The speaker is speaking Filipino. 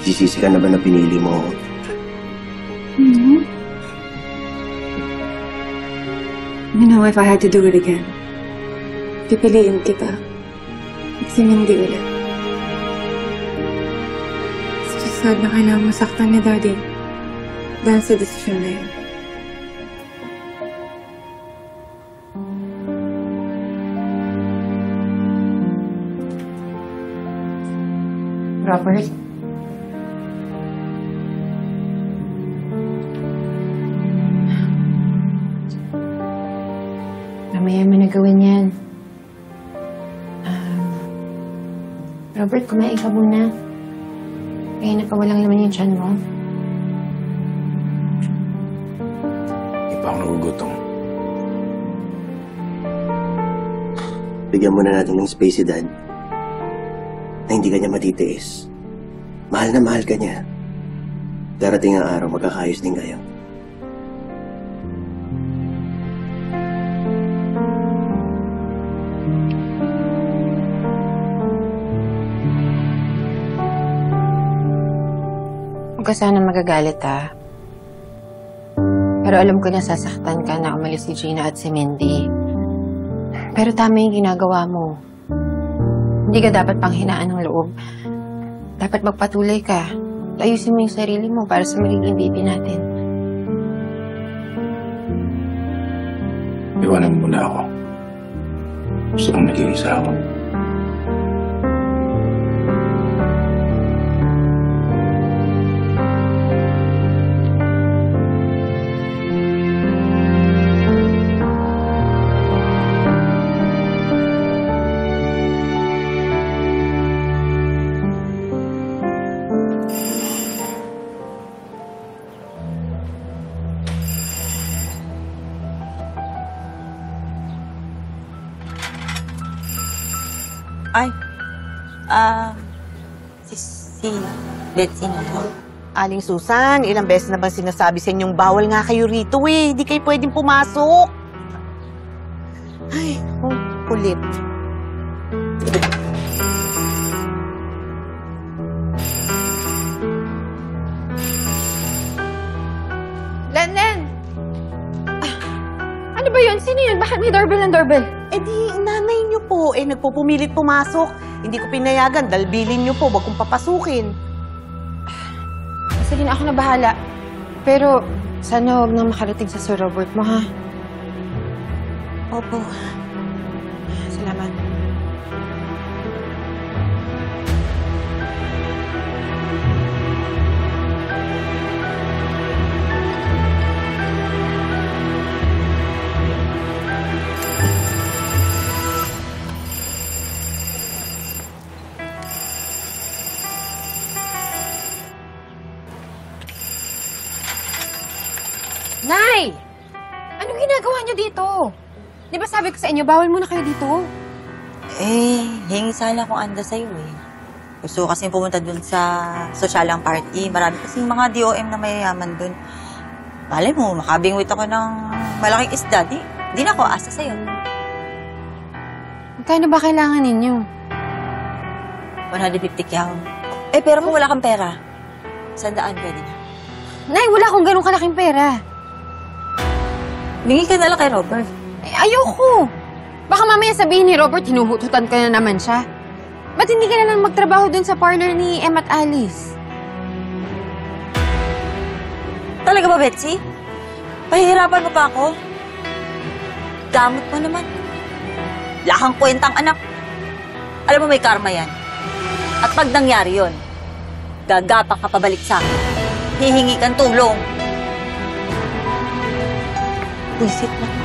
Nagsisisi ka na ba na pinili mo? You know, if I had to do it again, pipiliin kita. Kasi hindi ulit. It's just sad na kailangan masaktan ni Daddy dahil sa desisyon na yun. Robert? Mamaya mo na gawin yan. Robert, kumain ka muna. Kaya nakawalang laman yung tiyan mo. Hindi pa ako nagugutom. Bigyan muna natin ng space si Dad na hindi ka niya matitiis. Mahal na mahal ka niya. Darating ang araw, magkakayos din kayo. Huwag ka sana magagalit, ha? Pero alam ko na sasaktan ka na umalis si Gina at si Mindy. Pero tama yung ginagawa mo. Hindi ka dapat panghinaan ng loob. Dapat magpatuloy ka. Ayusin mo yung sarili mo para sa magiging baby natin. Iwanan mo muna ako. Gusto kong nag-iisa ako. Ay, si Betsy na to. Aling Susan, ilang beses na ba sinasabi sa inyong bawal nga kayo rito eh. Hindi kayo pwedeng pumasok. Ay, kulit. Len! Ano ba yun? Sino yun? Bakit may doorbell ng doorbell? Eh di, nanay niyo po. Eh, nagpupumilit pumasok. Hindi ko pinayagan. Dalbilin niyo po. Huwag kong papasukin. Sige na, ako na bahala. Pero, sana huwag nang makarating sa Sir Robert mo, ha? Opo. Salamat. Nay! Anong ginagawa niyo dito? Di ba sabi ko sa inyo, bawal muna kayo dito? Eh, hingi sana akong anda sa'yo eh. Gusto ko kasi pumunta dun sa sosyalang party. Marami kasi mga DOM na mayayaman dun. Malay mo, makabingwit ako ng malaking isda. Di na ako asa sa'yo. Magkano ba kailangan ninyo? 150 kyaw. Eh, pero kung wala kang pera, 100 pwede na. Nay, wala akong ganun kalaking pera. Bingi ka na lang kay Robert. Eh, ayoko. Baka mamaya sabihin ni Robert, hinuhututan ka na naman siya. Ba't hindi ka na lang magtrabaho dun sa parlor ni Em at Alice? Talaga ba, Betsy? Pahihirapan mo pa ako? Damot mo naman. Lakang kwentang anak. Alam mo, may karma yan. At pag nangyari yun, gagapak ka pabalik sa akin. Hihingi kang tulong. Buisit na.